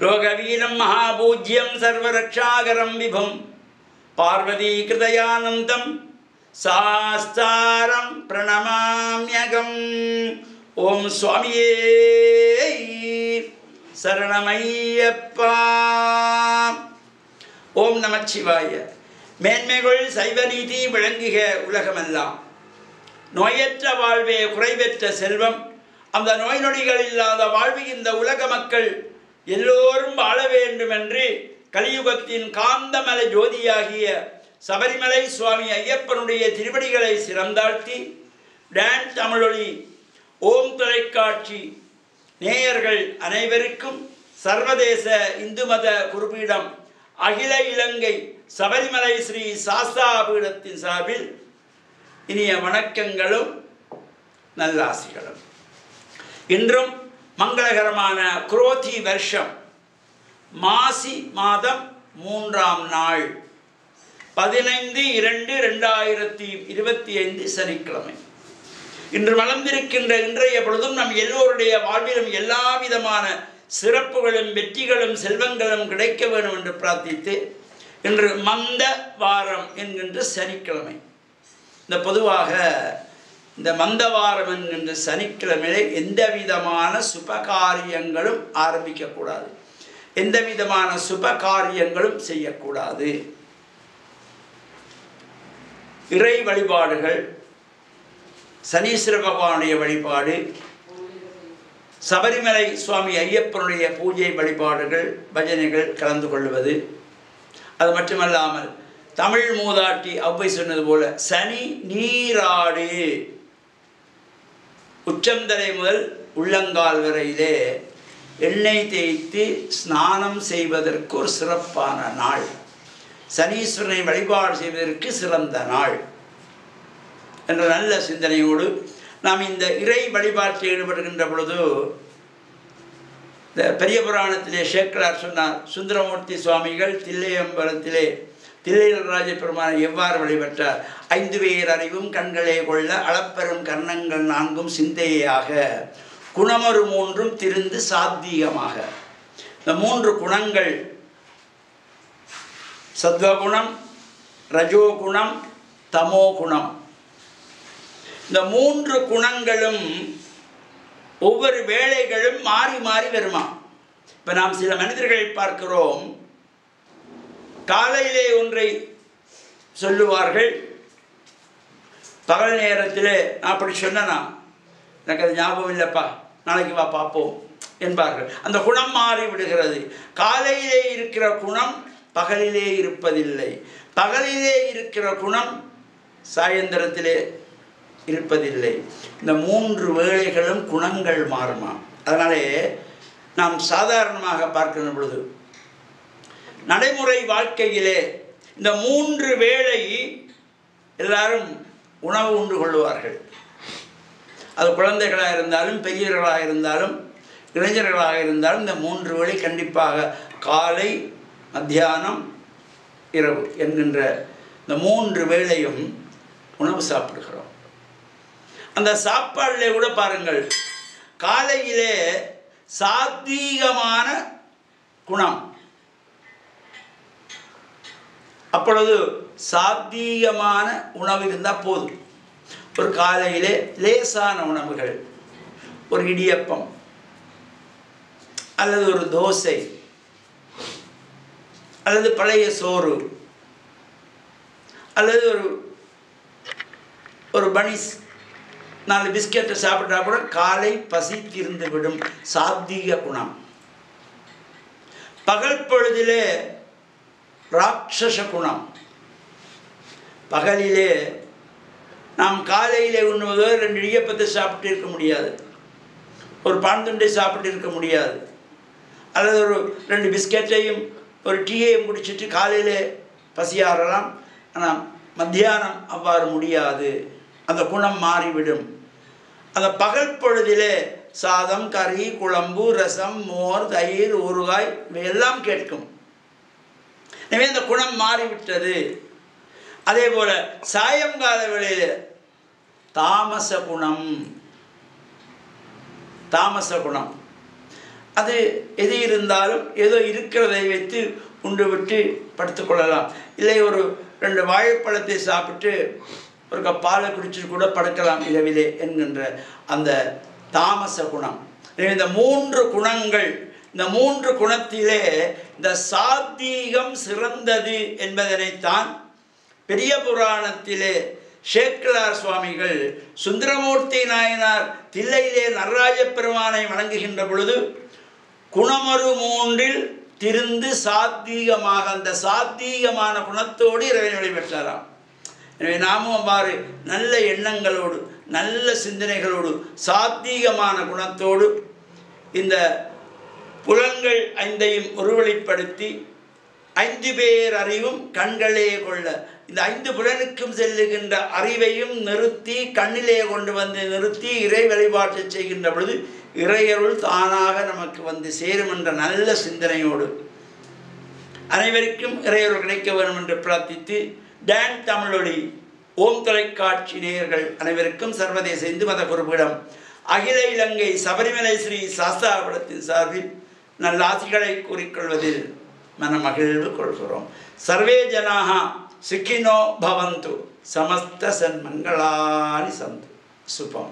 लोकवीरं महापूज्यं सर्वरक्षाकरं विभुं पार्वतीकृतयानन्दं सास्तारं प्रणमाम्यहम्। ओम स्वामिये சரணமையப்பா. ஓம் நமச்சிவாய. மேன்மைகள் சைவ நீதி விளங்குக உலகமெல்லாம். நோயற்ற வாழ்வே குறைவற்ற செல்வம். அந்த நோய் நொடிகள் இல்லாத வாழ்வு இந்த உலக மக்கள் எல்லோரும் வாழ வேண்டும் என்று கலியுகத்தின் காந்தமலை ஜோதியாகிய சபரிமலை சுவாமி ஐயப்பனுடைய திருவடிகளை சிறந்தாழ்த்தி டான் தமிழொலி ஓம் தொலைக்காட்சி நேயர்கள் அனைவருக்கும் சர்வதேச இந்து மத குருபீடம் அகில இலங்கை சபரிமலை ஸ்ரீ சாஸ்தா பீடத்தின் சார்பில் இனிய வணக்கங்களும் நல்லாசிகளும். இன்றும் மங்களகரமான குரோதி வருஷம் மாசி மாதம் 3ஆம் நாள் 15/2/2025 சனிக்கிழமை. இன்று மலர்ந்திருக்கின்ற இன்றைய பொழுதும் நம் எல்லோருடைய வாழ்விலும் எல்லா விதமான சிறப்புகளும் வெற்றிகளும் செல்வங்களும் கிடைக்க வேண்டும் என்று பிரார்த்தித்து இன்று மந்த வாரம் என்கின்ற சனிக்கிழமை. இந்த பொதுவாக இந்த மந்த வாரம் என்கின்ற சனிக்கிழமையிலே எந்த விதமான சுபகாரியங்களும் ஆரம்பிக்கக்கூடாது, எந்த விதமான சுபகாரியங்களும் செய்யக்கூடாது. இறை வழிபாடுகள், சனீஸ்வர பகவானுடைய வழிபாடு, சபரிமலை சுவாமி ஐயப்பனுடைய பூஜை வழிபாடுகள், பஜனைகள் கலந்து கொள்வது, அது மட்டுமல்லாமல் தமிழ் மூதாட்டி ஔவை சொன்னது போல சனி நீராடு உச்சந்தலை முதல் உள்ளங்கால் வரையிலே எண்ணெய் தேய்த்து ஸ்நானம் செய்வதற்கு ஒரு சிறப்பான நாள், சனீஸ்வரனை வழிபாடு செய்வதற்கு சிறந்த நாள் என்ற நல்ல சிந்தனையோடு நாம் இந்த இறை வழிபாட்டில் ஈடுபடுகின்ற பொழுது இந்த பெரிய புராணத்திலே சேக்கலார் சொன்னார், சுந்தரமூர்த்தி சுவாமிகள் தில்லையம்பலத்திலே தில்லைநடராஜ பெருமானை எவ்வாறு வழிபட்டார். 5 பேர் அறிவும் கண்களே கொள்ள அளப்பெரும் கர்ணங்கள் 4 சிந்தையாக குணமொரு 3 திருந்து சாத்வீகமாக. இந்த 3 குணங்கள் சத்வகுணம், ரஜோகுணம், தமோ குணம். இந்த 3 குணங்களும் ஒவ்வொரு வேளைகளும் மாறி மாறி வருமா. இப்போ நாம் சில மனிதர்களை பார்க்கிறோம், காலையிலே ஒன்றை சொல்லுவார்கள், பகல் நேரத்தில் நான் அப்படி சொன்னேனா எனக்கு அது ஞாபகம் இல்லைப்பா, நாளைக்கு வா பார்ப்போம் என்பார்கள். அந்த குணம் மாறி விடுகிறது. காலையிலே இருக்கிற குணம் பகலிலே இருப்பதில்லை, பகலிலே இருக்கிற குணம் சாயந்தரத்திலே இருப்பதில்லை. இந்த 3 வேளைகளும் குணங்கள் மாறுமா. அதனாலே நாம் சாதாரணமாக பார்க்கிற பொழுது நடைமுறை வாழ்க்கையிலே இந்த 3 வேளை எல்லாரும் உணவு உண்டு கொள்வார்கள். அது குழந்தைகளாக இருந்தாலும் பெரியவர்களாக இருந்தாலும் இளைஞர்களாக இருந்தாலும் இந்த 3 வேளை கண்டிப்பாக காலை மத்தியானம் இரவு என்கின்ற இந்த 3 வேளையும் உணவு சாப்பிடுகிறோம். அந்த சாப்பாடிலே கூட பாருங்கள், காலையிலே சாத்வீகமான குணம், அப்பொழுது சாத்வீகமான உணவு இருந்தால் போதும். ஒரு காலையிலே லேசான உணவுகள், ஒரு இடியப்பம் அல்லது ஒரு தோசை அல்லது பழைய சோறு அல்லது ஒரு பனிஸ் 4 பிஸ்கெட்டை சாப்பிட்டா கூட காலை பசி தீர்ந்து விடும். சாத்வீக குணம். பகல் பொழுதிலே ராட்சச குணம். பகலிலே நாம் காலையிலே உண்ணுவதோ 2 இடியப்பத்தை சாப்பிட்டு இருக்க முடியாது, ஒரு பான்துண்டை சாப்பிட்டு இருக்க முடியாது, அல்லது ஒரு 2 பிஸ்கெட்டையும் ஒரு டீயையும் குடிச்சிட்டு காலையிலே பசியாறலாம். ஆனால் மத்தியானம் அவ்வாறு முடியாது, அந்த குணம் மாறிவிடும். அந்த பகல் பொழுதிலே சாதம், கறி, குழம்பு, ரசம், மோர், தயிர், ஊறுகாய் இவையெல்லாம் கேட்கும். எனவே இந்த குணம் மாறிவிட்டது. அதே போல சாயங்கால வேளையில் தாமச குணம். அது எது இருந்தாலும் ஏதோ இருக்கிறதை வைத்து உண்டு விட்டு படுத்துக்கொள்ளலாம். இல்லை ஒரு 2 வாழைப்பழத்தை சாப்பிட்டு ஒரு கப் பாலை குடிச்சிட்டு கூட படுக்கலாம் இரவிலே என்கின்ற அந்த தாமச குணம். இந்த 3 குணங்கள், இந்த 3 குணத்திலே இந்த சாத்வீகம் சிறந்தது என்பதனைத்தான் பெரிய புராணத்திலே சேக்கிழார் சுவாமிகள் சுந்தரமூர்த்தி நாயனார் தில்லையிலே நடராஜ பெருமானை வணங்குகின்ற பொழுது குணமறு 3ல் திருந்து சாத்வீகமாக, அந்த சாத்வீகமான குணத்தோடு இறைவனை வழிபெற்றாராம். எனவே நாமும் அவ்வாறு நல்ல எண்ணங்களோடு நல்ல சிந்தனைகளோடு சாத்வீகமான குணத்தோடு இந்த புலன்கள் 5ஐயும் ஒருவழிப்படுத்தி 5 பேர் அறிவும் கண்களே கொள்ள, இந்த 5 புலனுக்கும் செல்லுகின்ற அறிவையும் நிறுத்தி கண்ணிலே கொண்டு வந்து நிறுத்தி இறை வழிபாட்டை செய்கின்ற பொழுது இறையருள் தானாக நமக்கு வந்து சேரும் என்ற நல்ல சிந்தனையோடு அனைவருக்கும் இறையருள் கிடைக்க வேண்டும் என்று பிரார்த்தித்து, டான் தமிழொலி ஓம் தொலைக்காட்சி நேயர்கள் அனைவருக்கும் சர்வதேச இந்து மத குறிப்பிடம் அகில இலங்கை சபரிமலை ஸ்ரீ சாஸ்தாபுரத்தின் சார்பில் நல்ல ஆசிகளை கூறிக்கொள்வதில் மனமகிழ்வு கொள்கிறோம். சர்வே ஜனாக சுகினோ பவந்து, சமஸ்த சன்மங்களானி சந்து. சுபம்.